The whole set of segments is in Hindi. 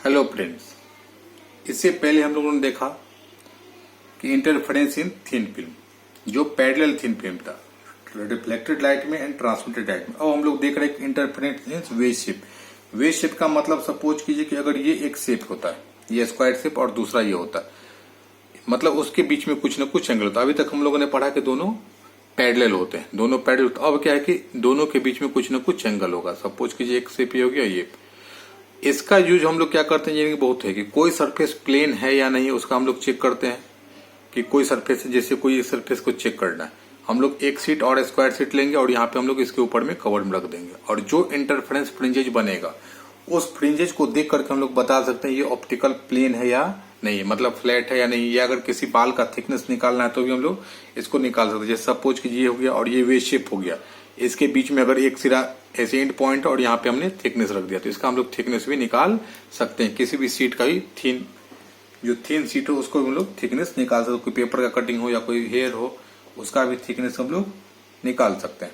हेलो फ्रेंड्स, इससे पहले हम लोगों ने देखा कि इंटरफेरेंस इन थिन फिल्म जो पैरेलल थिन फिल्म था रिफ्लेक्टेड लाइट में एंड ट्रांसमिटेड लाइट में। अब हम लोग देख रहे हैं कि interference in wave shape. Wave shape का मतलब सपोज कीजिए कि अगर ये एक शेप होता है, ये स्क्वायर शेप और दूसरा ये होता है, मतलब उसके बीच में कुछ न कुछ एंगल होता है। अभी तक हम लोगों ने पढ़ा कि दोनों पैरेलल होते हैं, दोनों पैरेलल। अब क्या है कि दोनों के बीच में कुछ न कुछ एंगल होगा। सपोज कीजिए एक शेप ये हो गया, ये इसका यूज हम लोग क्या करते हैं, यानी बहुत है कि कोई सरफेस प्लेन है या नहीं, उसका हम लोग चेक करते हैं कि कोई सरफेस, जैसे कोई सरफेस को चेक करना है, हम लोग एक शीट और स्क्वायर शीट लेंगे और यहाँ पे हम लोग इसके ऊपर में कवर में रख देंगे, और जो इंटरफेरेंस फ्रिंजेज बनेगा उस फ्रिंजेज को देख करके हम लोग बता सकते हैं ये ऑप्टिकल प्लेन है या नहीं, मतलब फ्लैट है या नहीं। या अगर किसी बाल का थिकनेस निकालना है तो भी हम लोग इसको निकाल सकते हैं। जैसे सपोज कि ये हो गया और ये वे शेप हो गया, इसके बीच में अगर एक सिरा ऐसे एंड पॉइंट और यहाँ पे हमने थिकनेस रख दिया तो इसका हम लोग थिकनेस भी निकाल सकते हैं। किसी भी शीट का ही थिन, जो थिन शीट हो उसको हम लोग थिकनेस निकाल सकते हैं। कोई पेपर का कटिंग हो या कोई हेयर हो, उसका भी थिकनेस हम लोग निकाल सकते हैं।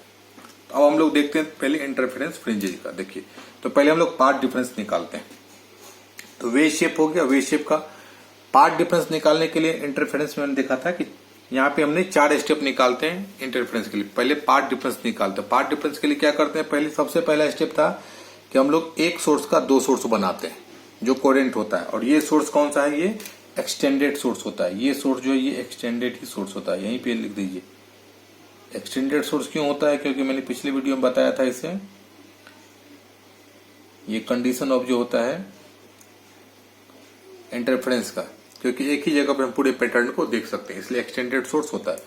तो अब हम लोग देखते हैं पहले इंटरफेरेंस फ्रिंजेज का। देखिए, तो पहले हम लोग पार्ट डिफरेंस निकालते हैं। तो वे शेप हो गया, वे शेप का पार्ट डिफरेंस निकालने के लिए इंटरफेरेंस में हमने देखा था कि यहाँ पे हमने 4 स्टेप निकालते हैं इंटरफेरेंस के लिए। पहले पार्ट डिफरेंस निकालते हैं। पार्ट डिफरेंस के लिए क्या करते हैं, पहले सबसे पहला स्टेप था कि हम लोग एक सोर्स का 2 सोर्स बनाते हैं जो कोहेरेंट होता है। और ये सोर्स कौन सा है, ये एक्सटेंडेड सोर्स होता है। ये सोर्स जो है ये एक्सटेंडेड ही सोर्स होता है, यहीं पे लिख दीजिए। एक्सटेंडेड सोर्स क्यों होता है, क्योंकि मैंने पिछले वीडियो में बताया था इसे, ये कंडीशन ऑफ जो होता है इंटरफेरेंस का, क्योंकि एक ही जगह पे हम पूरे पैटर्न को देख सकते हैं, इसलिए एक्सटेंडेड सोर्स होता है।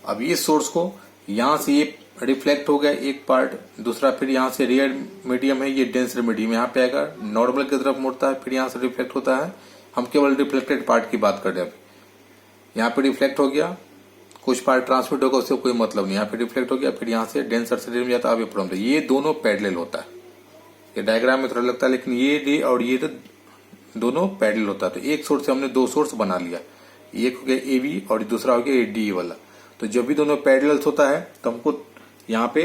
अब ये सोर्स को यहां से ये रिफ्लेक्ट हो गया एक पार्ट, दूसरा फिर यहां से रेयर मीडियम है, ये डेंसर मीडियम यहाँ पे आएगा, नॉर्मल की तरफ मुड़ता है, फिर यहां से रिफ्लेक्ट होता है। हम केवल रिफ्लेक्टेड पार्ट की बात कर रहे हैं। अभी यहाँ पे रिफ्लेक्ट हो गया, कुछ पार्ट ट्रांसमिट होगा, उससे कोई मतलब नहीं। यहाँ पे रिफ्लेक्ट हो गया, फिर यहाँ से डेंसर से रेयर में जाता है। अब ये प्रॉब्लम, ये दोनों पैरेलल होता है। ये डायग्राम में थोड़ा लगता है, लेकिन ये रे और ये तो दोनों पैरेलल होता है। तो एक सोर्स से हमने 2 सोर्स बना लिया, एक हो गया ए और दूसरा हो गया डी वाला। तो जब भी दोनों पैरेलल होता है तो हमको यहाँ पे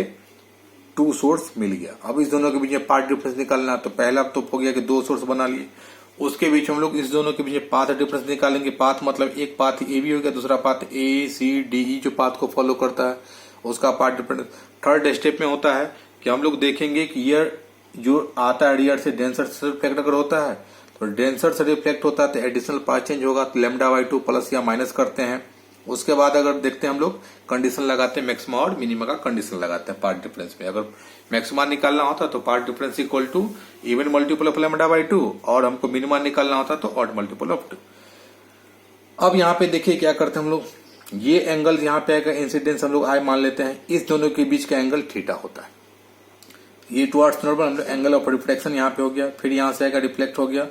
2 सोर्स मिल गया। अब इस दोनों के बीच में पाथ डिफरेंस निकालना, तो पहला तो हो गया कि 2 सोर्स बना लिए, उसके बीच हम लोग इस दोनों के बीच में पाथ डिफरेंस निकालेंगे। पाथ मतलब एक पाथ ए बी हो गया, दूसरा पाथ ए सी डी ई जो पाथ को फॉलो करता है उसका पाथ डिफरेंस। थर्ड स्टेप में होता है कि हम लोग देखेंगे कि ये जो आता है रियर से डेंसर से रिफ्लेक्ट अगर होता है तो डेंसर से रिफ्लेक्ट होता है तो एडिशनल पाथ चेंज होगा, तो λ/2 प्लस या माइनस करते हैं। उसके बाद अगर देखते हैं हम लोग कंडीशन लगाते हैं, मैक्सिमा और मिनिमा का कंडीशन लगाते हैं पार्ट डिफरेंस में। अगर मैक्सिमा निकालना होता तो path difference equal to even multiple of λ/2 और हमको मिनिमा निकालना होता तो ऑड मल्टीपल ऑफ 2। अब यहाँ पे देखिए क्या करते हैं हम लोग, ये एंगल यहाँ पे आएगा, इंसिडेंस हम लोग आई मान लेते हैं, इस दोनों के बीच का एंगल थीटा होता है। ये टुवर्ड्स नॉर्मल हम लोग एंगल ऑफ रिफ्लेक्शन यहाँ पे हो गया, फिर यहाँ से आएगा रिफ्लेक्ट हो गया।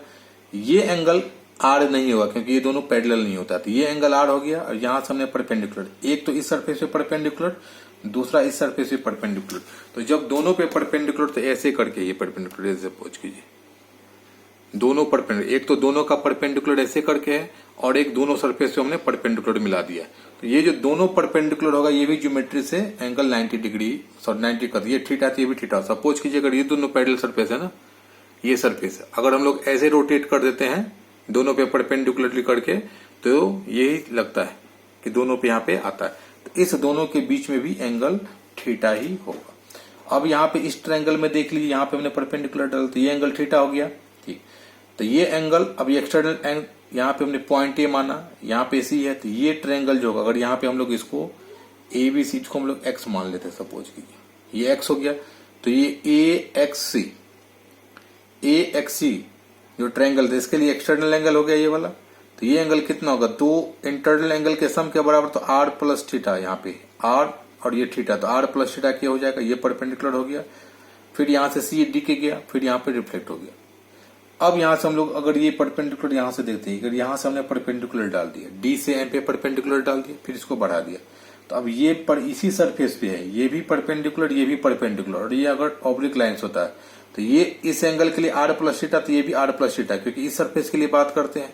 ये एंगल आर नहीं होगा क्योंकि ये दोनों पैरेलल नहीं होता, तो ये एंगल आर हो गया। और यहां से हमने परपेंडिकुलर, एक तो इस सरफेस पे परपेंडिकुलर, दूसरा इस सरफेस पे परपेंडिकुलर। तो जब दोनों पे परपेंडिकुलर तो ऐसे करके ये परपेंडिकुलर ऐसे पहुंच कीजिए, दोनों परपेंडिकुलर, एक तो दोनों का परपेंडिकुलर ऐसे करके है और एक दोनों सरफेस पे हमने परपेंडिकुलर मिला दिया। तो ये जो दोनों परपेंडिकुलर होगा ये भी ज्योमेट्री से एंगल 90 डिग्री 90 कर, ये थीटा तो ये भी थीटा। सपोज कीजिए अगर ये दोनों पैरेलल सरफेस है ना, ये सरफेस अगर हम लोग ऐसे रोटेट कर देते हैं दोनों पे परपेंडिकुलरली करके, तो यही लगता है कि दोनों पे यहाँ पे आता है। तो इस दोनों के बीच में भी एंगल थीटा ही होगा। अब यहाँ पे इस ट्रायंगल में देख लीजिए, यहाँ पे हमने परपेंडिकुलर डाल तो ये एंगल थीटा हो गया, ठीक। तो ये एंगल, अब ये एक्सटर्नल एंगल यहाँ पे हमने पॉइंट ए माना, यहाँ पे सी है, तो ये ट्रायंगल जो होगा, अगर यहाँ पे हम लोग इसको ए बी सी को हम लोग एक्स मान लेते हैं, सपोज कीजिए ये एक्स हो गया, तो ये ए एक्स सी जो ट्रायंगल था इसके लिए एक्सटर्नल एंगल हो गया ये वाला। तो ये एंगल कितना होगा, 2 इंटरनल एंगल के सम के बराबर, तो आर प्लस थीटा, यहाँ पे आर और ये थीटा, तो आर प्लस थीटा क्या हो जाएगा, ये परपेंडिकुलर हो गया, फिर यहाँ से सी डी के गया, फिर यहाँ पे रिफ्लेक्ट हो गया। अब यहाँ से हम लोग अगर ये परपेंडिकुलर यहाँ से देखते हैं, अगर यहाँ से हमने परपेंडिकुलर डाल दिया, डी से एम पे परपेंडिकुलर डाल दिया, फिर इसको बढ़ा दिया, तो अब ये पर इसी सरफेस पे है, ये भी परपेंडिकुलर ये भी परपेंडिकुलर, और ये अगर ऑब्लिक लाइन्स होता है तो ये इस एंगल के लिए आर प्लस थीटा, तो ये भी आर प्लस थीटा, क्योंकि इस सरफेस के लिए बात करते हैं।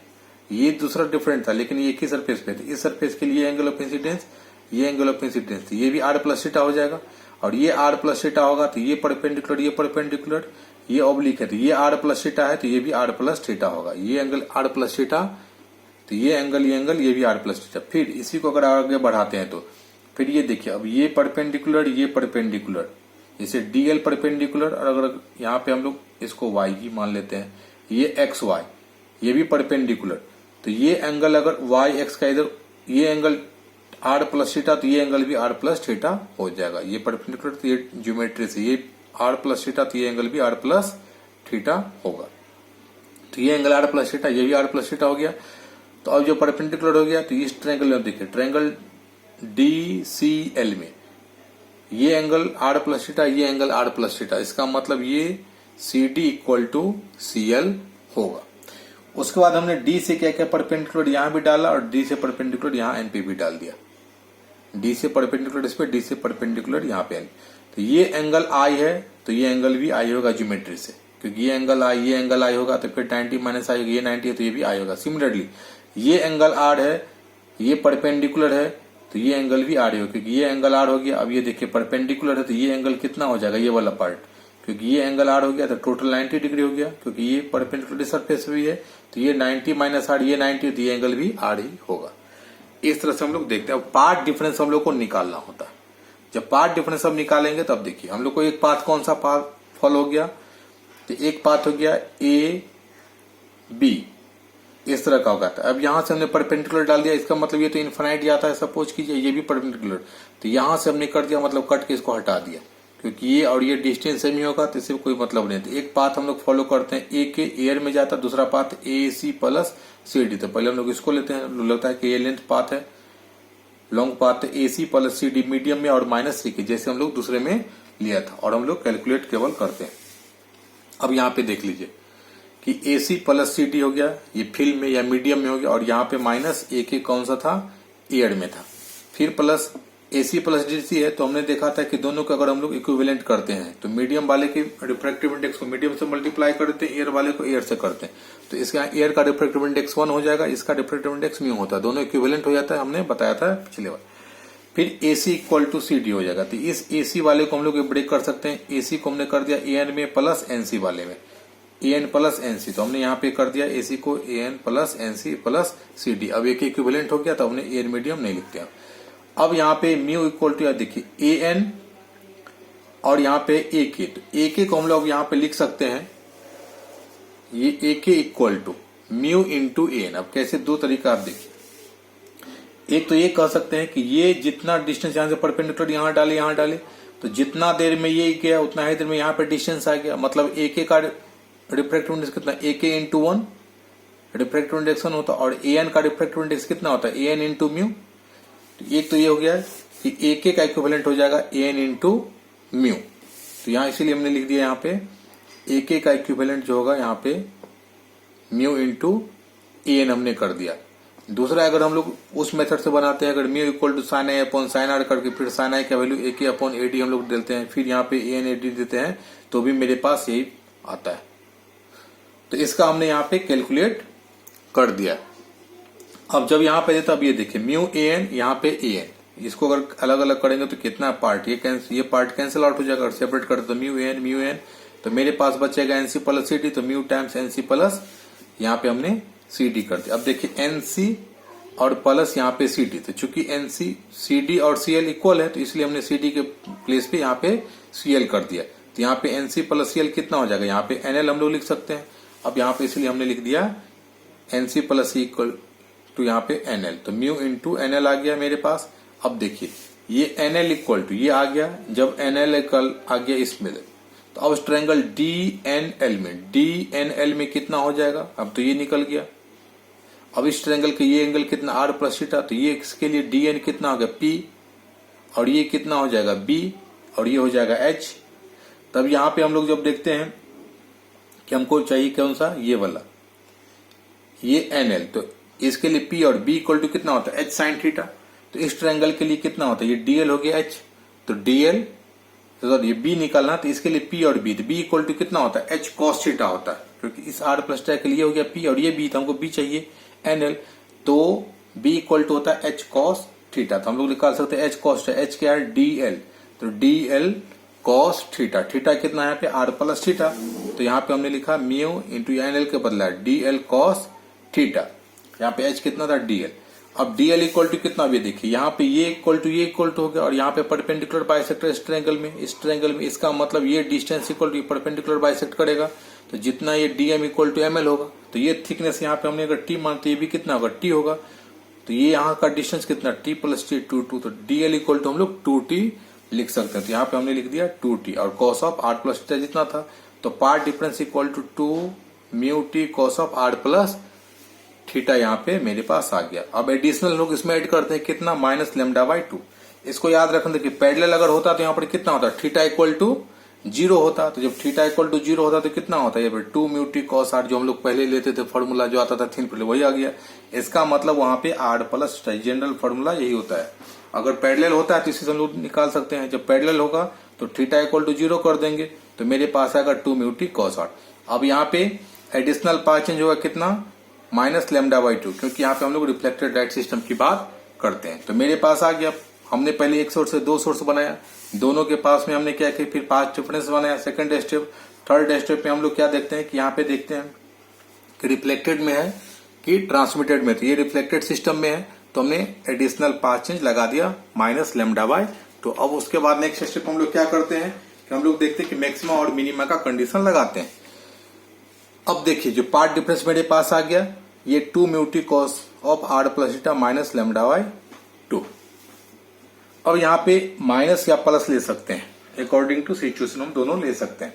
ये दूसरा डिफरेंट था लेकिन ये एक ही सरफेस पे था। इस सरफेस के लिए एंगल ऑफ इंसिडेंस, ये एंगल ऑफ इंसिडेंस, ये भी आर प्लस थीटा हो जाएगा। और ये आर प्लस थीटा होगा तो ये परपेंडिकुलर ये ऑब्लिक है तो ये आर प्लस थीटा है तो ये भी आर प्लस थीटा होगा। ये एंगल आर प्लस थीटा तो ये एंगल ये भी आर प्लस थीटा। फिर इसी को अगर आगे बढ़ाते हैं तो फिर ये देखिए अब ये परपेंडिकुलर ये परपेंडिकुलर, जैसे डीएल परपेंडिकुलर और अगर यहाँ पे हम लोग इसको वाई ही मान लेते हैं, ये एक्स वाई ये भी परपेंडिकुलर, तो ये एंगल अगर वाई एक्स का इधर ये एंगल आर प्लस थीटा तो ये एंगल भी आर प्लस थीटा हो जाएगा। ये परपेंडिकुलर तो ये ज्योमेट्री से ये आर प्लस थीटा तो ये एंगल भी आर प्लस थीटा होगा। तो ये एंगल आर प्लस थीटा ये भी आर प्लस थीटा हो गया। तो अब जो परपेंडिकुलर हो गया तो इस ट्रायंगल में देखिए ट्रायंगल DCL में ये एंगल आर प्लस थीटा ये एंगल आर प्लस थीटा, इसका मतलब ये CD इक्वल टू CL होगा। उसके बाद हमने D से क्या क्या परपेंडिकुलर यहां भी डाला और D से परपेंडिकुलर यहां एन पे भी डाल दिया। D से परपेंडिकुलर इस पे D से परपेंडिकुलर यहाँ पे एन। तो ये एंगल I है तो ये एंगल भी I होगा ज्योमेट्री से, क्योंकि ये एंगल I होगा तो फिर 90 माइनस I होगा, ये 90 है तो ये भी I होगा। सिमिलरली ये एंगल R है ये परपेंडिकुलर है तो ये एंगल भी R होगा, क्योंकि ये एंगल R हो गया। अब ये देखिए परपेंडिकुलर है तो ये एंगल कितना हो जाएगा ये वाला पार्ट, क्योंकि ये एंगल R हो गया तो टोटल 90 डिग्री हो गया, क्योंकि ये परपेंडिकुलर सरफेस भी है तो ये 90 माइनस R ये 90 तो ये एंगल भी R ही होगा। इस तरह से हम लोग देखते हैं। अब पार्ट डिफरेंस हम लोग को निकालना होता है। जब पार्ट डिफरेंस हम निकालेंगे तब देखिए हम लोग को एक पाथ कौन सा पाथ फॉलो हो गया, तो एक पाथ हो गया AB इस तरह का होगा। अब यहां से हमने परपेंडिकुलर डाल दिया, इसका मतलब ये तो इनफाइनाइट जाता है, सपोज कीजिए ये भी परपेंडिकुलर, तो यहां से हमने कर दिया मतलब कट के इसको हटा दिया, क्योंकि ये और ये डिस्टेंस सेम ही होगा तो इससे कोई मतलब नहीं। तो एक पाथ हम लोग फॉलो करते हैं ए के एयर में जाता है, दूसरा पाथ AC प्लस CD। तो पहले हम लोग इसको लेते हैं, लगता है कि ये लेंथ पाथ है long path AC plus CD medium में और माइनस C के जैसे हम लोग दूसरे में लिया था, और हम लोग कैलकुलेट केवल करते हैं। अब यहाँ पे देख लीजिए कि AC प्लस CD हो गया ये फिल्म में या मीडियम में हो गया, और यहाँ पे माइनस AK कौन सा था एयर में था, फिर प्लस AC प्लस DC है। तो हमने देखा था कि दोनों का अगर हम लोग इक्विवेलेंट करते हैं तो मीडियम वाले के रिफ्रैक्टिव इंडेक्स को मीडियम से मल्टीप्लाई करते हैं, एयर वाले को एयर से करते हैं। तो इसका एयर का रिफ्रैक्टिव इंडेक्स 1 हो जाएगा, इसका रिफ्रैक्टिव इंडेक्स म्यू होता है, दोनों इक्विवेलेंट हो जाता है, हमने बताया था पिछले बार। फिर AC इक्वल टू CD हो जाएगा। तो इस AC वाले को हम लोग ब्रेक कर सकते हैं, AC को हमने कर दिया AN में प्लस NC वाले में, AN प्लस NC। तो हमने यहाँ पे कर दिया AC को AN plus NC plus CD। अब एक इक्विवेलेंट हो गया तो हमने एयर मीडियम नहीं लिखते हैं। अब यहाँ पे म्यू इक्वल टू देखिए AN और यहाँ पे AK, तो AK को हम लोग यहाँ पे लिख सकते हैं ये AK equal to mu into AN। अब कैसे, दो तरीका आप देखिए, एक तो ये कह सकते हैं कि ये जितना डिस्टेंस यहाँ से परपेंडिकुलर यहाँ डाले तो जितना देर में ये गया उतना ही देर में यहाँ पे डिस्टेंस आ गया, मतलब AK का रिफ्रैक्टिव इंडेक्स कितना AK इंटू 1 रिफ्रैक्टिव इंडेक्स 1 होता है, और AN का रिफ्रैक्टिव इंडेक्स कितना होता है AN इंटू म्यू। एक तो ये हो गया कि AK का इक्विवेलेंट हो जाएगा AN इंटू म्यू, तो यहाँ इसीलिए हमने लिख दिया यहाँ पे AK का इक्विवेलेंट जो होगा यहाँ पे म्यू इंटू AN हमने कर दिया। दूसरा अगर हम लोग उस मेथड से बनाते हैं, अगर mu equal to sine A upon sine R करके फिर साइन I का वैल्यू AK अपॉन AD हम लोग देते हैं, फिर यहाँ पे AN AD देते हैं, तो भी मेरे पास यही आता है। तो इसका हमने यहाँ पे कैलकुलेट कर दिया। अब जब यहाँ पे देता, अब ये देखिए म्यू AN यहाँ पे AN, इसको अगर अलग अलग करेंगे तो कितना पार्ट ये पार्ट कैंसिल आउट हो जाएगा, सेपरेट कर दो म्यू AN तो मेरे पास बचेगा NC प्लस CD, तो म्यू टाइम्स NC प्लस यहाँ पे हमने CD कर दिया। अब देखिए NC और प्लस यहाँ पे CD, तो चूंकि NC CD और CL इक्वल है तो इसलिए हमने CD के प्लेस पे यहाँ पे CL कर दिया। तो यहाँ पे NC प्लस CL कितना हो जाएगा, यहाँ पे NL हम लोग लिख सकते हैं। अब यहाँ पे इसलिए हमने लिख दिया NC प्लस इक्वल टू यहाँ पे NL, तो म्यू इंटू NL आ गया मेरे पास। अब देखिए ये NL इक्वल टू ये आ गया, जब NL इक्वल आ गया इसमें, तो अब इस ट्रायंगल DNL में कितना हो जाएगा, अब तो ये निकल गया। अब इस ट्रायंगल के ये एंगल कितना R प्लस थीटा, तो ये इसके लिए DN कितना हो गया P, और ये कितना हो जाएगा B, और ये हो जाएगा H। तब यहाँ पे हम लोग जब देखते हैं कि हमको चाहिए कौन सा, ये वाला ये NL, तो इसके लिए P और B इक्वल टू कितना होता है H साइन थीटा। तो इस ट्रायंगल के लिए कितना होता है, ये DL हो गया H, तो DL तो ये B निकालना, तो इसके लिए P और B, तो B इक्वल टू कितना होता है H cos थीटा होता है, क्योंकि इस R प्लस के लिए हो गया P और ये B, तो हमको B चाहिए NL, तो B इक्वल टू होता है H cos थीटा। तो हम लोग निकाल सकते हैं H cos, H क्या है DL, तो DL cos थीटा, थीटा कितना है यहाँ पे R प्लस थीटा, तो यहाँ पे हमने लिखा म्यू इंटू एन एल के बदला डी एल कॉस थीटा। यहाँ पे एच कितना था डी एल। अब डी एल इक्वल टू कितना भी देखिए यहाँ पे ये इक्वल टू हो गया और यहाँ पे परपेंडिकुलर बाइसेक्टर इस ट्रायंगल में इसका मतलब ये distance equal to perpendicular bisect करेगा तो जितना ये D M equal to M L होगा तो ये थिकनेस यहाँ पे हमने अगर टी मानते ये भी कितना होगा टी होगा तो ये यहाँ का डिस्टेंस कितना टी प्लस टी 2 तो डी एल इक्वल टू हम लोग 2t लिख सकते हैं। तो यहाँ पे हमने लिख दिया 2t और cos of are plus theta जितना था तो path difference equal to 2 mu T cos of are plus theta यहाँ पे मेरे पास आ गया। अब एडिशनल लोग इसमें ऐड करते हैं कितना माइनस लेमडा बाई 2। इसको याद रखना देखिए पैरेलल अगर होता तो यहाँ पर कितना होता थीटा इक्वल टू 0 होता तो जब थीटा इक्वल टू 0 होता तो कितना होता है 2 म्यू टी कॉस आर जो हम लोग पहले लेते थे फॉर्मूला जो आता था थिन पहले वही आ गया। इसका मतलब वहां पे आर प्लस जनरल फॉर्मूला यही होता है। अगर पैरेलल होता है तो इसे हम लोग निकाल सकते हैं। जब पैरेलल होगा तो थीटा इक्वल टू 0 कर देंगे तो मेरे पास आएगा 2 म्यू टी कॉस आर। अब यहाँ पे एडिशनल पार्ट चेंज होगा कितना माइनस लेमडा बाई 2 क्योंकि यहाँ पे हम लोग रिफ्लेक्टेड लाइट सिस्टम की बात करते हैं। तो मेरे पास आ गया हमने पहले एक सोर्स से 2 सोर्स बनाया दोनों के पास में हमने क्या किया फिर पांच डिफरेंस बनाया सेकंड स्टेप। थर्ड स्टेप में हम लोग क्या देखते हैं कि यहाँ पे देखते हैं कि रिफ्लेक्टेड में है कि ट्रांसमिटेड में। तो ये रिफ्लेक्टेड सिस्टम में है तो हमने एडिशनल पाथ चेंज लगा दिया माइनस लेमडा बाई 2। अब उसके बाद नेक्स्ट स्टेप हम लोग क्या करते हैं कि हम लोग देखते हैं कि मैक्सिमा और मिनिमा का कंडीशन लगाते हैं। अब देखिए जो पार्ट डिफरेंस मेरे पास आ गया ये 2 mu T cos of are plus theta minus lambda by 2। अब यहाँ पे माइनस या प्लस ले सकते हैं अकॉर्डिंग टू सिचुएशन हम दोनों ले सकते हैं।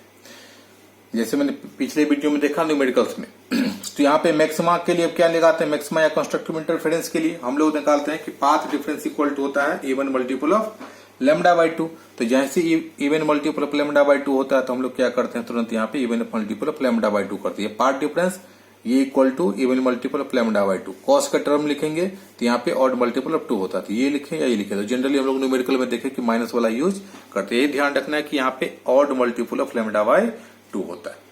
जैसे मैंने पिछले वीडियो में देखा न्यूमेरिकल्स में तो यहाँ पे मैक्सिमा के लिए क्या लगाते हैं मैक्सिमा या कंस्ट्रक्टिव इंटरफेरेंस के लिए हम लोग निकालते हैं कि पाथ डिफरेंस इक्वल टू होता है even multiple of lambda by 2। तो जैसे even multiple of lambda by 2 होता है तो हम लोग क्या करते हैं तुरंत यहाँ पे even multiple of lambda by 2 करते हैं। पार्ट डिफरेंस ये equal to even multiple of lambda by 2। Cos का टर्म लिखेंगे तो यहाँ पे ऑड मल्टीपल ऑफ 2 होता है तो ये लिखें या ये लिखें। तो जनरली हम लोग न्यूमेरिकल में देखें कि माइनस वाला यूज करते हैं। ये ध्यान रखना है कि यहाँ पे odd multiple of lambda by 2 होता है।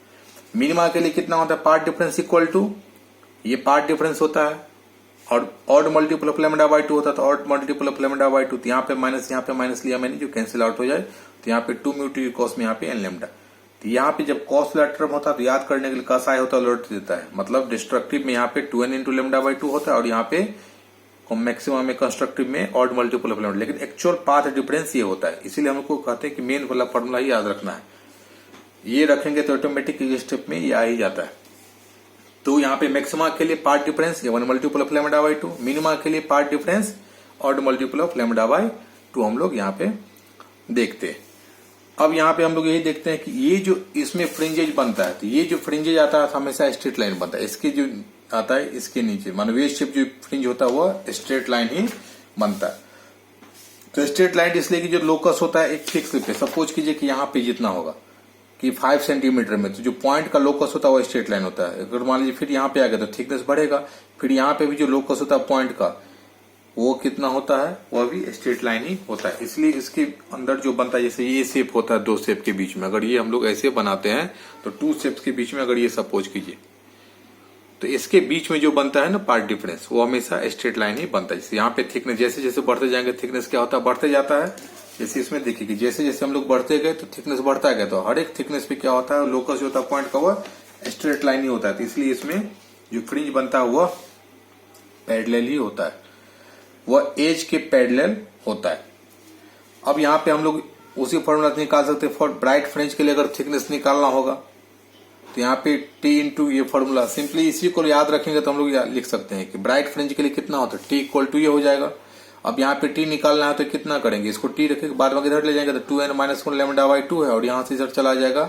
मिनिमा के लिए कितना होता है पार्ट डिफरेंस इक्वल टू ये पार्ट डिफरेंस होता है और odd multiple of lambda by 2 होता है तो odd multiple of lambda by 2 तो यहाँ पे माइनस लिया मैंने जो कैंसिल आउट हो जाए तो यहाँ पे 2 म्यू टी कॉस में यहाँ पे एन लेमडा। तो यहाँ पे जब कॉस वाला टर्म होता है तो याद करने के लिए कस आई होता है लौट देता है मतलब डिस्ट्रक्टिव में यहाँ पे 2n इंटू लेमडा बाई 2 होता है और यहाँ पे मैक्सिमम में कंस्ट्रक्टिव में ऑड मल्टीपल ऑफ लेमडा। लेकिन एक्चुअल पाथ डिफरेंस ये होता है इसीलिए हमको कहते हैं कि मेन वाला फॉर्मूला ही याद रखना है। ये रखेंगे तो ऑटोमेटिक स्टेप में ये आ ही जाता है। तो यहाँ पे मैक्सिमा के लिए पार्ट डिफरेंस ये 1 multiple of lambda by 2 minima के लिए path difference odd multiple of lambda by 2 हम लोग यहाँ पे देखते हैं। अब यहाँ पे हम लोग यही देखते हैं कि ये जो इसमें फ्रिंजेज बनता है तो ये जो फ्रिंजेज आता है हमेशा स्ट्रेट लाइन बनता है। इसके जो आता है इसके नीचे मान वेव शेप जो फ्रिंज होता है वो स्ट्रेट लाइन ही बनता है। तो स्ट्रेट लाइन इसलिए कि जो लोकस होता है एक फिक्स पे सपोज कीजिए कि यहाँ पे जितना होगा कि 5 सेंटीमीटर में तो जो पॉइंट का लोकस होता है वो स्ट्रेट लाइन होता है। अगर मान लीजिए फिर यहाँ पे आ गया तो थिकनेस बढ़ेगा फिर यहाँ पे भी जो लोकस होता है पॉइंट का वो कितना होता है वह भी स्ट्रेट लाइन ही होता है। इसलिए इसके अंदर जो बनता है जैसे ये शेप होता है 2 शेप के बीच में अगर ये हम लोग ऐसे बनाते हैं तो 2 शेप्स के बीच में अगर ये सपोज कीजिए तो इसके बीच में जो बनता है ना पार्ट डिफरेंस वो हमेशा स्ट्रेट लाइन ही बनता है। जैसे यहाँ पे थिकनेस जैसे जैसे बढ़ते जाएंगे थिकनेस क्या होता है बढ़ते जाता है। जैसे इसमें देखिए कि जैसे जैसे हम लोग बढ़ते गए तो थिकनेस बढ़ता गया तो हर एक थिकनेस पे क्या होता है लोकस जो होता है पॉइंट का वो स्ट्रेट लाइन ही होता है। तो इसलिए इसमें जो फ्रिंज बनता है वह पैरेलल ही होता है वह एज के पैरेलल होता है। अब यहाँ पे हम लोग उसी फॉर्मूला से निकाल सकते हैं फॉर ब्राइट फ्रिंज के लिए अगर थिकनेस निकालना होगा तो यहाँ पे टी इंटू ये फॉर्मूला सिंपली इसी को याद रखेंगे तो हम लोग लिख सकते हैं कि ब्राइट फ्रिंज के लिए कितना होता है टी इक्वल टू ये हो जाएगा। अब यहाँ पे टी निकालना है तो कितना करेंगे इसको टी रखेंगे बाद में इधर ले जाएंगे तो 2n माइनस 1 लेमडा बाई 2 है और यहाँ से इधर चला जाएगा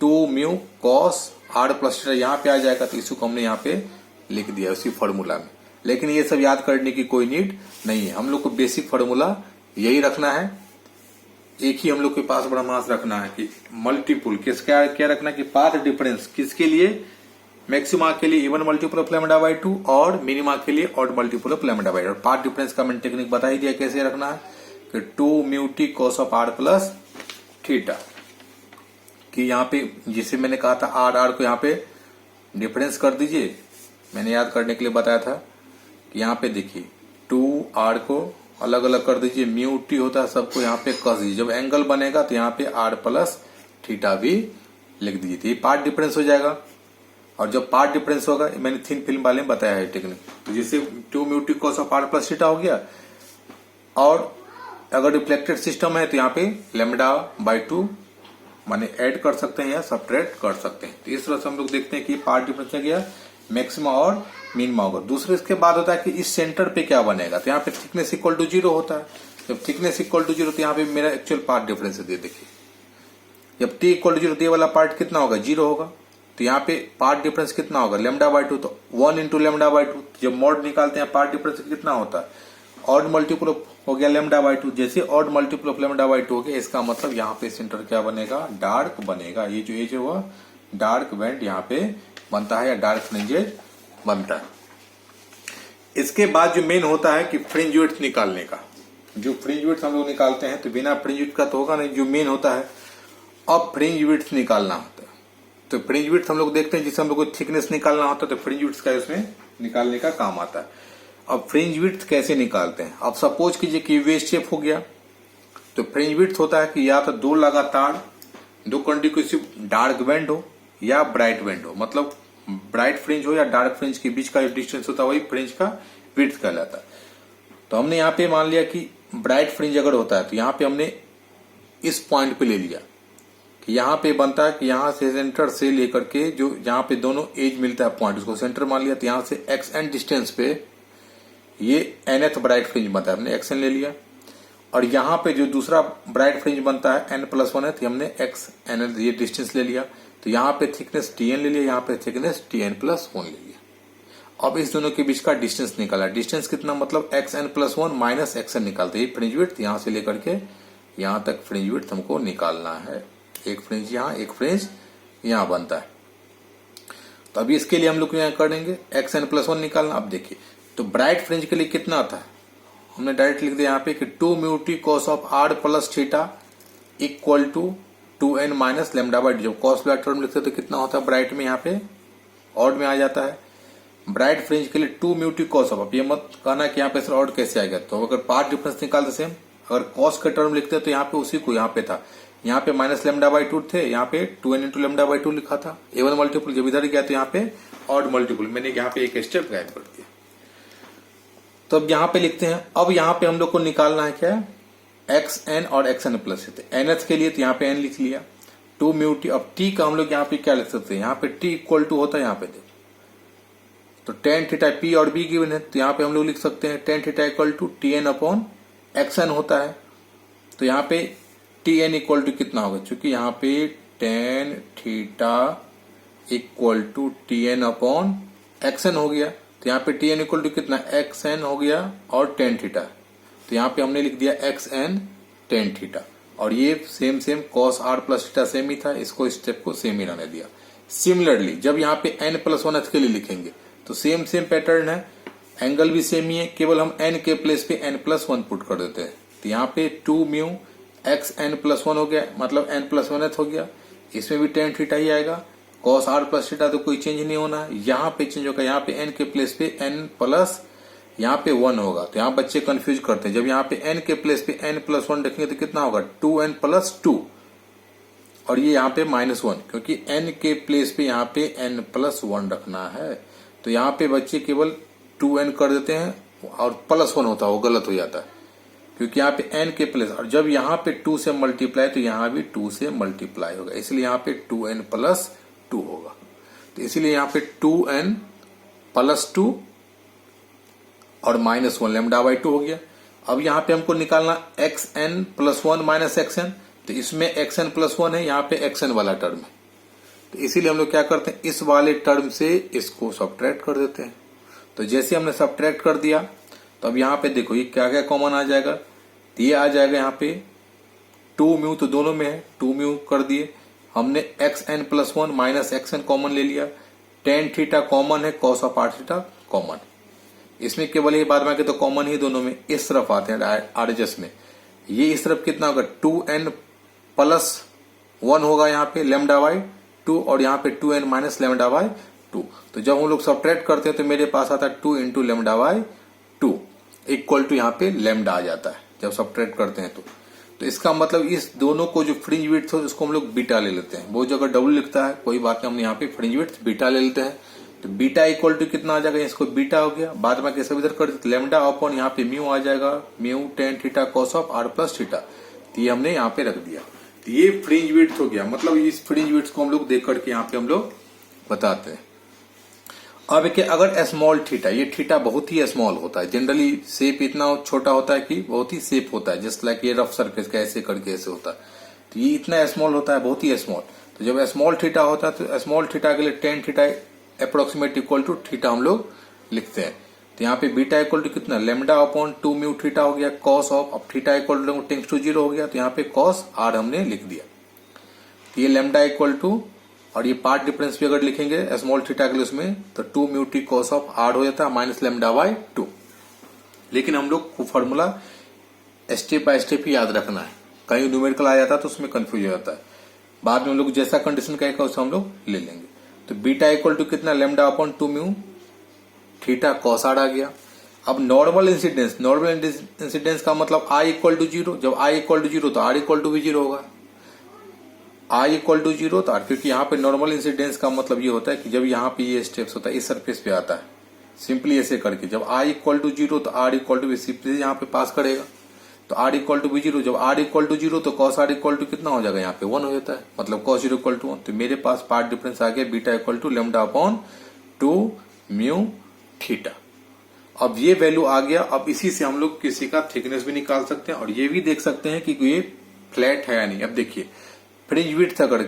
2 म्यू कॉस आर प्लस यहाँ पे आ जाएगा तो इसको हमने यहाँ पे लिख दिया उसी फॉर्मूला में। लेकिन ये सब याद करने की कोई नीड नहीं है। हम लोग को बेसिक फॉर्मूला यही रखना है एक ही हम लोग के पास बड़ा मास रखना है कि मल्टीपुल किसका क्या रखना है कि पाथ डिफरेंस किसके लिए मैक्सिमा के लिए even multiple of lambda by 2 और मिनिमा के लिए odd multiple of lambda by 2। और पाथ डिफरेंस का मैंने टेक्निक बता ही दिया कैसे रखना है कि 2 mu T cos of are plus theta कि यहाँ पे जिसे मैंने कहा था आर को यहाँ पे डिफरेंस कर दीजिए मैंने याद करने के लिए बताया था कि यहाँ पे देखिए 2r को अलग अलग कर दीजिए म्यू टी होता है सबको यहाँ पे कस दीजिए जब एंगल बनेगा तो यहाँ पे r प्लस थीटा भी लिख दीजिए। तो ये पार्ट डिफरेंस हो जाएगा, और जब पार्ट डिफरेंस होगा, मैंने थिन फिल्म वाले में बताया है टेक्निक। तो जैसे 2 mu T cos of are plus theta हो गया, और अगर रिफ्लेक्टेड सिस्टम है तो यहाँ पे λ/2 माने ऐड कर सकते हैं या सब्ट्रैक्ट कर सकते हैं। तो इस तरह से हम लोग देखते हैं कि पार्ट डिफरेंस क्या गया, मैक्सिमा और मिनिमा होगा। दूसरे इसके बाद होता है कि इस सेंटर पे क्या बनेगा। तो यहाँ पे थिकनेस इक्वल टू 0 होता है। जब थिकनेस इक्वल टू 0 तो यहाँ पे मेरा एक्चुअल पार्ट डिफरेंस है, देखिए जब टी इक्वल टू 0 तो ये वाला पार्ट कितना होगा, 0 होगा। तो यहाँ पे पार्ट डिफरेंस कितना होगा, λ/2, तो 1 इंटू λ/2। जब मॉड निकालते हैं पार्ट डिफरेंस कितना होता है, ऑड मल्टीपल हो गया λ/2। जैसे ऑड मल्टीपल ऑफ λ/2 हो गया, इसका मतलब यहाँ पे सेंटर क्या बनेगा, डार्क बनेगा। ये जो एज है वह डार्क बैंड यहाँ पे बनता है या डार्क फ्रिंजेज बनता है। इसके बाद जो मेन होता है कि फ्रिंज विड्थ निकालने का। जो फ्रिंज विड्थ हम लोग निकालते हैं, तो बिना फ्रिंज विड्थ का तो होगा नहीं। जो मेन होता है अब फ्रिंज विड्थ निकालना होता है। तो फ्रिंज विड्थ हम लोग देखते हैं, जिससे हम लोग को थिकनेस निकालना होता है, तो फ्रिंज विड्थ का उसमें निकालने का काम आता है। अब फ्रिंज विड्थ कैसे निकालते हैं, अब सपोज कीजिए कि वेव शेप हो गया, तो फ्रिंज विड्थ होता है कि या तो दो लगातार दो कंटिक्यूसिव डार्क बैंड हो या ब्राइट बैंड हो, मतलब ब्राइट फ्रिंज हो या डार्क फ्रिंज के बीच का जो डिस्टेंस होता है वही फ्रिंज का विड्थ कहलाता है। तो हमने यहाँ पे मान लिया कि ब्राइट फ्रिंज अगर होता है, तो यहाँ पे हमने इस पॉइंट पे ले लिया कि यहाँ पे बनता है कि यहाँ से सेंटर से लेकर के जो जहाँ पे दोनों एज मिलता है पॉइंट, उसको सेंटर मान लिया। तो यहाँ से xn डिस्टेंस पे ये nth ब्राइट फ्रिंज बनता है, हमने xn ले लिया। और यहाँ पे जो दूसरा ब्राइट फ्रिंज बनता है n+1 है, तो हमने xn ये डिस्टेंस ले लिया। तो यहाँ पे थिकनेस tn ले लिया, यहाँ पे थिकनेस tn+1 ले लिया। अब इस दोनों के बीच का डिस्टेंस निकाला। डिस्टेंस कितना, मतलब xn+1 माइनस xn निकालते हैं फ्रिंज विड्थ, यहाँ से लेकर के यहाँ तक फ्रिंज विड्थ हमको निकालना है। एक फ्रिंज यहाँ, एक फ्रिंज यहाँ बनता है। तो अभी इसके लिए हम लोग यहाँ करेंगे xn+1 निकालना। अब देखिए, तो ब्राइट फ्रिंज के लिए कितना था, हमने डायरेक्ट लिख दिया यहाँ पे कि 2 mu T cos of are plus theta equal to 2n minus λ/2। जब कॉस वाला टर्म लिखते तो कितना होता है ब्राइट में, यहाँ पे ऑड में आ जाता है। ब्राइट फ्रिंज के लिए 2 म्यू टी कॉस ऑफ, अब ये मत कहना कि यहाँ पे सर ऑड कैसे आएगा। तो अगर पार्ट डिफरेंस निकालते सेम, अगर कॉस का टर्म लिखते तो यहाँ पे उसी को यहाँ पे था, यहाँ पे माइनस λ/2 थे, यहाँ पे 2n इंटू λ/2 लिखा था। एवन मल्टीपल जब इधर गया तो यहाँ पे ऑड मल्टीपल, मैंने यहाँ पे एक स्टेप गायब कर दिया। तो अब यहाँ पे लिखते हैं, अब यहाँ पे हम लोग को निकालना है क्या, xn और xn प्लस है। nth के लिए तो यहाँ पे n लिख लिया, 2 म्यू टी। अब t का हम लोग यहाँ पे क्या लिख सकते हैं, यहाँ पे t इक्वल टू होता है यहाँ पे देखो, तो tan थीटा p और b गिवन है, तो यहाँ पे हम लोग लिख सकते हैं tan theta equal to tn/xn होता है। तो यहाँ पे tn इक्वल टू कितना होगा, चूंकि यहाँ पे tan theta equal to tn/xn हो गया, तो यहाँ पे tn इक्वल टू कितना xn हो गया और tan थीटा। तो यहाँ पे हमने लिख दिया xn tan थीटा, और ये same cos r plus theta same ही था, इसको स्टेप को सेम ही रहने दिया। सिमिलरली जब यहाँ पे n+1 के लिए लिखेंगे तो सेम पैटर्न है, एंगल भी सेम ही है, केवल हम n के प्लेस पे n+1 पुट कर देते हैं। तो यहाँ पे 2 म्यू xn+1 हो गया, मतलब n+1 हो गया, इसमें भी tan थीटा ही आएगा। cos r प्लस थीटा तो कोई चेंज नहीं होना, यहाँ पे चेंज होगा, यहाँ पे n के प्लेस पे n प्लस यहाँ पे 1 होगा। तो यहाँ बच्चे कंफ्यूज करते हैं, जब यहाँ पे n के प्लेस पे n+1 रखेंगे तो कितना होगा 2n+2, और ये यहाँ पे -1, क्योंकि n के प्लेस पे यहाँ पे n+1 रखना है। तो यहाँ पे बच्चे केवल 2n कर देते हैं और +1 होता है, वो गलत हो जाता है, क्योंकि यहाँ पे n के प्लेस, और जब यहाँ पे 2 से मल्टीप्लाई तो यहाँ भी 2 से मल्टीप्लाई होगा, इसलिए यहाँ पे 2n+2 होगा। तो इसलिए यहाँ पे 2n+2 और -1 λ/2 हो गया। अब यहाँ पे हमको निकालना xn+1 माइनस xn, तो इसमें xn+1 है, यहाँ पे xn वाला टर्म है, तो इसीलिए हम लोग क्या करते हैं, इस वाले टर्म से इसको सब्ट्रैक्ट कर देते हैं। तो जैसे हमने सब्ट्रैक्ट कर दिया, तो अब यहाँ पे देखो ये क्या क्या कॉमन आ जाएगा, तो ये आ जाएगा यहाँ पे 2 म्यू, तो दोनों में है 2 म्यू कर दिए। हमने xn+1 माइनस xn कॉमन ले लिया, tan थीटा कॉमन है, cos of r theta common, इसमें केवल ये बाद में आके तो कॉमन ही दोनों में इस तरफ आते हैं RHS में। ये इस तरफ कितना होगा 2n+1 होगा यहाँ पे λ/2, और यहाँ पे 2n माइनस λ/2। तो जब हम लोग सब्ट्रैक्ट करते हैं तो मेरे पास आता है 2 इंटू λ/2 इक्वल टू यहाँ पे लैम्डा आ जाता है जब सब्ट्रैक्ट करते हैं। तो तो इसका मतलब इस दोनों को जो फ्रिंज विड्थ है उसको हम लोग बीटा ले लेते हैं। बहुत जगह डब्ल्यू लिखता है, कोई बात नहीं, हम यहाँ पे फ्रिंज विड्थ बीटा ले लेते हैं। तो बीटा इक्वल टू कितना आ जाएगा, इसको बीटा हो गया, बाद में कैसे इधर कर देते लेमडा अपॉन यहाँ पे म्यू आ जाएगा, mu tan theta cos of are plus theta. तो ये हमने यहाँ पे रख दिया। तो ये फ्रिंज विड्थ हो गया, मतलब इस फ्रिंज विड्थ को हम लोग देख करके यहाँ पे हम लोग बताते हैं। अब कि अगर स्मॉल थीटा, ये थीटा बहुत ही स्मॉल होता है, जनरली शेप इतना छोटा होता है कि बहुत ही शेप होता है, जस्ट लाइक ये रफ सरफेस का ऐसे करके ऐसे होता है। तो ये इतना स्मॉल होता है, बहुत ही स्मॉल। तो जब स्मॉल थीटा होता है तो स्मॉल थीटा के लिए tan theta approximate equal to theta हम लोग लिखते हैं। तो यहाँ पे बीटा इक्वल टू कितना, लेमडा अपॉन 2 म्यू थीटा हो गया कॉस ऑफ, अब theta equal to tends to 0 हो गया, तो यहाँ पे कॉस आर हमने लिख दिया। तो ये लेमडा इक्वल टू, और ये पार्ट डिफरेंस भी अगर लिखेंगे स्मॉल थीटा के लिए उसमें, तो 2 mu T cos of R हो जाता है माइनस लेमडा बाई 2। लेकिन हम लोग को फॉर्मूला स्टेप बाय स्टेप ही याद रखना है, कहीं न्यूमेरिकल आ जाता है तो उसमें कंफ्यूज हो जाता है। बाद में हम लोग जैसा कंडीशन कहेगा उसे हम लोग ले लेंगे। तो बीटा इक्वल टू कितना, lambda upon 2 mu theta cos r आ गया। अब नॉर्मल इंसिडेंस का मतलब आई इक्वल टू 0, जब आई इक्वल टू 0 तो आर इक्वल टू भी 0 होगा। आई इक्वल टू 0 तो आर, क्योंकि यहाँ पे नॉर्मल इंसिडेंस का मतलब ये होता है कि जब यहाँ पे ये स्टेप्स होता है इस सरफेस पे आता है, सिंपली ऐसे करके जब आई इक्वल टू 0 तो आर इक्वल टू भी सिंपली यहाँ पे पास करेगा। तो आर इक्वल टू भी 0, जब आर इक्वल टू 0 तो कॉस आर इक्वल टू कितना हो जाएगा, यहाँ पे 1 हो जाता है, मतलब कॉस 0 इक्वल टू 1। तो मेरे पास पार्ट डिफरेंस आ गया beta equal to lambda upon 2 mu theta. अब ये वैल्यू आ गया। अब इसी से हम लोग किसी का थिकनेस भी निकाल सकते हैं और ये भी देख सकते हैं कि ये फ्लैट है या नहीं। अब देखिए फ्रिंज विड्थ अगर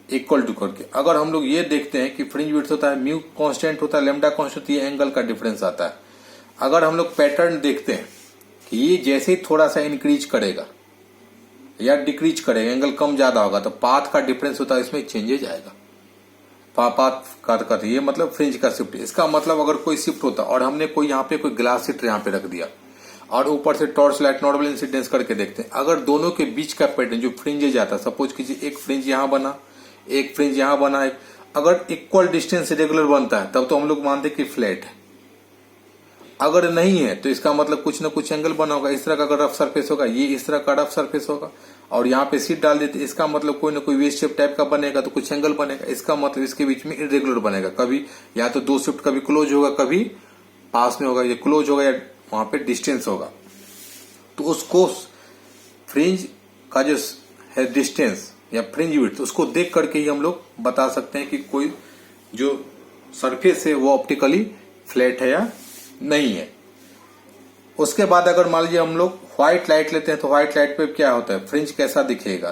इक्वल टू करके अगर हम लोग ये देखते हैं कि फ्रिंज विड्थ होता है म्यू कांस्टेंट होता है, लेमडा कांस्टेंट, ये एंगल का डिफरेंस आता है। अगर हम लोग पैटर्न देखते हैं कि ये जैसे ही थोड़ा सा इंक्रीज करेगा या डिक्रीज करेगा, एंगल कम ज्यादा होगा, तो पाथ का डिफरेंस होता है, इसमें चेंजेज आएगा। पाथ का ये मतलब फ्रिंज का शिफ्ट। इसका मतलब अगर कोई शिफ्ट होता और हमने कोई यहाँ पे कोई ग्लास शीट यहाँ पे रख दिया और ऊपर से टॉर्च लाइट नॉर्मल इंसिडेंस करके देखते हैं, अगर दोनों के बीच का पैटर्न जो फ्रिंजेज आता है, सपोज कीजिए एक फ्रिंज यहाँ बना, एक फ्रिंज यहाँ बना, अगर इक्वल डिस्टेंस रेगुलर बनता है तब तो हम लोग मानते कि फ्लैट है। अगर नहीं है तो इसका मतलब कुछ ना कुछ एंगल बना होगा। इस तरह का अगर रफ सरफेस होगा, ये इस तरह का रफ सरफेस होगा और यहाँ पे सीट डाल देते, इसका मतलब कोई ना कोई वे शेप टाइप का बनेगा, तो कुछ एंगल बनेगा। इसका मतलब इसके बीच में इरेगुलर बनेगा, कभी या तो दो शिफ्ट कभी क्लोज होगा, कभी पास में होगा, ये क्लोज होगा या वहां पे डिस्टेंस होगा। तो उसको फ्रिंज का जो है डिस्टेंस या फ्रिंज विड्थ, उसको देख करके ही हम लोग बता सकते हैं कि कोई जो सरफेस है वो ऑप्टिकली फ्लैट है या नहीं है। उसके बाद अगर मान लीजिए हम लोग व्हाइट लाइट लेते हैं, तो व्हाइट लाइट पे क्या होता है, फ्रिंज कैसा दिखेगा,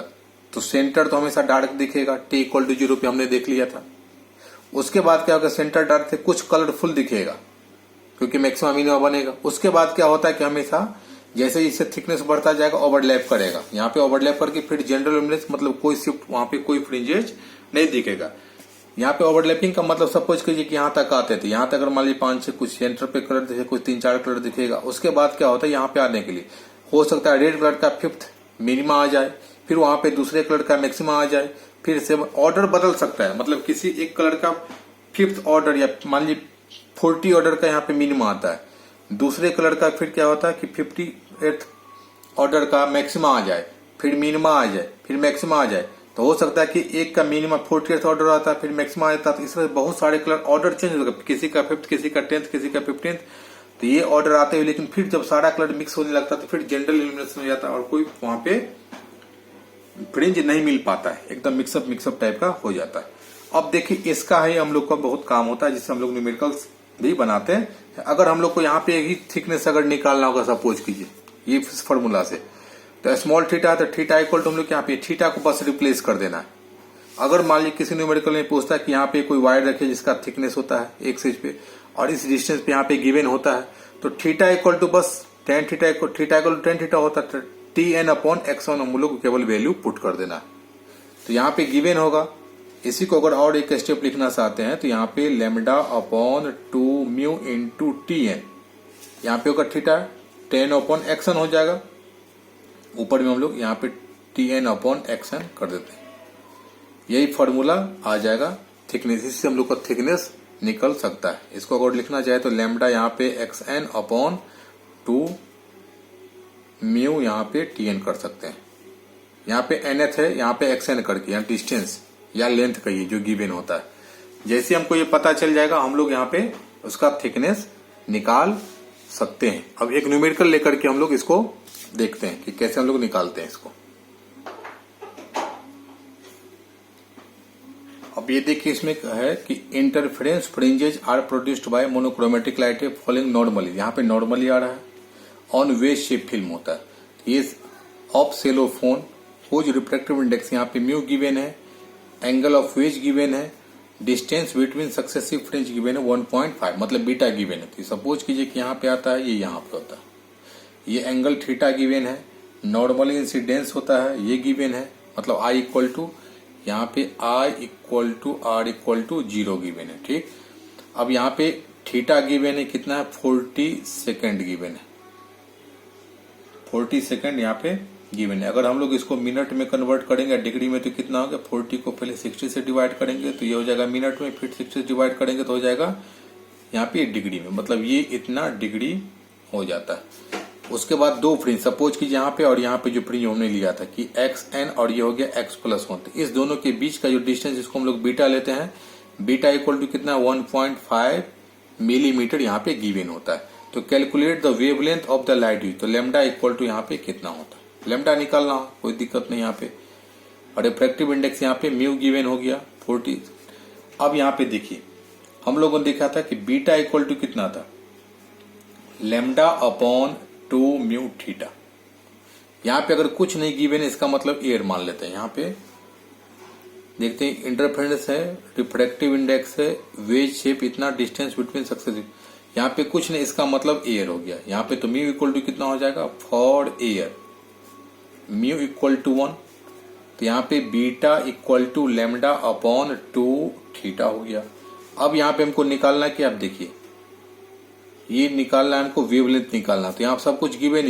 तो सेंटर तो हमेशा डार्क दिखेगा, टी इक्वल टू 0 पे हमने देख लिया था। उसके बाद क्या होगा, सेंटर डार्क से कुछ कलरफुल दिखेगा क्योंकि मैक्सिमम मिनिमम बनेगा। उसके बाद क्या होता है कि हमेशा जैसे इससे थिकनेस बढ़ता जाएगा ओवरलैप करेगा, यहाँ पे ओवरलैप करके फिर जनरल लुमिनेंस मतलब कोई शिफ्ट वहां पे कोई फ्रिंजेज नहीं दिखेगा। यहाँ पे ओवरलैपिंग का मतलब सपोज कीजिए कि यहाँ तक आते थे, यहाँ तक अगर मान लीजिए 5 से कुछ सेंटर पे कलर दिखे, कुछ 3-4 कलर दिखेगा। उसके बाद क्या होता है, यहाँ पे आने के लिए हो सकता है रेड कलर का 5th मिनिमा आ जाए, फिर वहां पे दूसरे कलर का मैक्सिमा आ जाए, फिर से ऑर्डर बदल सकता है। मतलब किसी एक कलर का 5th ऑर्डर या मान लीजिए 40 ऑर्डर का यहाँ पे मिनिमा आता है, दूसरे कलर का फिर क्या होता है कि 58th ऑर्डर का मैक्सिमा आ जाए, फिर मिनिमा आ जाए, फिर मैक्सिमा आ जाए। तो हो सकता है कि एक का मिनिमा 40th ऑर्डर आता है, फिर मैक्सिमा आता है। तो इस तरह बहुत सारे कलर ऑर्डर चेंज होगा, किसी का 5th, किसी का 10th, किसी का 15th। तो ये ऑर्डर आते हुए, लेकिन फिर जब सारा कलर मिक्स होने लगता है तो फिर जनरल इल्यूमिनेशन हो जाता है और कोई वहां पे फ्रिंज नहीं मिल पाता है, एकदम मिक्सअप टाइप का हो जाता है। अब देखिए इसका है हम लोग का बहुत काम होता है, जिससे हम लोग न्यूमेरिकल्स भी बनाते हैं। अगर हम लोग को यहाँ पे ही थिकनेस अगर निकालना होगा, सपोज कीजिए ये फॉर्मूला से, तो स्मॉल थीटा है तो थीटा इक्वल टू हम लोग यहाँ पे थीटा को बस रिप्लेस कर देना है। अगर मान लीजिए किसी न्यूमेरिकल में पूछता है कि यहाँ पे कोई वायर रखे जिसका थिकनेस होता है एक सेज पे और इस डिस्टेंस पे यहाँ पे गिवन होता है, तो थीटा इक्वल टू बस tan theta equal to tan theta होता है, TN अपॉन x1 हम लोग केवल वैल्यू पुट कर देना है। तो यहाँ पे गिवन होगा। इसी को अगर और एक स्टेप लिखना चाहते हैं तो यहाँ पे lambda upon 2 mu into TN, यहाँ पे होगा थीटा 10 अपॉन x1 हो जाएगा, ऊपर में हम लोग यहाँ पे TN अपॉन x1 कर देते हैं। यही फॉर्मूला आ जाएगा थिकनेस, इससे हम लोग का थिकनेस निकल सकता है। इसको अगर लिखना चाहे तो लेमडा यहाँ पे xn अपॉन 2 म्यू यहाँ पे TN कर सकते हैं। यहाँ पे nth है, यहाँ पे xn करके, यहाँ डिस्टेंस या लेंथ कहिए जो गिवन होता है। जैसे हमको ये पता चल जाएगा हम लोग यहाँ पे उसका थिकनेस निकाल सकते हैं। अब एक न्यूमेरिकल लेकर के हम लोग इसको देखते हैं कि कैसे हम लोग निकालते हैं इसको। अब ये देखिए इसमें है कि interference fringes are produced by monochromatic light following normally, यहाँ पे नॉर्मली आ रहा है, ऑन वेज शेप फिल्म होता है। ये of cellophane whose refractive index यहाँ पे म्यू गिवन है, एंगल ऑफ वेज गिवन है, distance between successive fringe given है 1.5, मतलब बीटा गिवन है। तो सपोज कीजिए कि यहाँ पे आता है, ये यहाँ पे होता है, ये एंगल थीटा गिवन है, नॉर्मली इंसिडेंस होता है, ये गिवन है, मतलब आई इक्वल टू, यहाँ पे I equal to R equal to 0 given है। ठीक, अब यहाँ पे थीटा गिवन है कितना है, 40 सेकेंड गिवन है, 40 सेकेंड यहाँ पे गिवन है। अगर हम लोग इसको मिनट में कन्वर्ट करेंगे डिग्री में तो कितना हो गया, 40 को पहले 60 से डिवाइड करेंगे तो ये हो जाएगा मिनट में, फिर 60 से डिवाइड करेंगे तो हो जाएगा यहाँ पे डिग्री में, मतलब ये इतना डिग्री हो जाता है। उसके बाद दो फ्रिंज सपोज कीजिए यहाँ पे और यहाँ पे जो फ्रिंज हमने लिया था कि xn और ये हो गया x+1, तो इस दोनों के बीच का जो डिस्टेंस इसको हम लोग बीटा लेते हैं, बीटा इक्वल टू कितना 1.5 मिलीमीटर यहाँ पे गिवन होता है। तो calculate the wavelength of the light use, तो लेमडा इक्वल टू यहाँ पे कितना होता है, लेमडा निकालना हो कोई दिक्कत नहीं यहाँ पे, और रिफ्रैक्टिव इंडेक्स यहाँ पे म्यू गिवन हो गया 40। अब यहाँ पे देखिए हम लोगों ने देखा था कि बीटा इक्वल टू कितना था, लेमडा अपॉन 2 म्यू थीटा। यहाँ पे अगर कुछ नहीं गिवन है इसका मतलब एयर मान लेते हैं। यहाँ पे देखते हैं इंटरफेरेंस है, रिफ्रैक्टिव इंडेक्स है, वेज शेप इतना, डिस्टेंस बिटवीन सक्सेसिव, यहाँ पे कुछ नहीं इसका मतलब एयर हो गया। यहाँ पे तो म्यू इक्वल टू कितना हो जाएगा, for air mu equal to 1, तो यहाँ पे beta equal to lambda upon 2 theta हो गया। अब यहाँ पे हमको निकालना है कि आप देखिए ये निकालना है हमको वेवलेंथ निकालना, तो यहाँ सब कुछ गिवन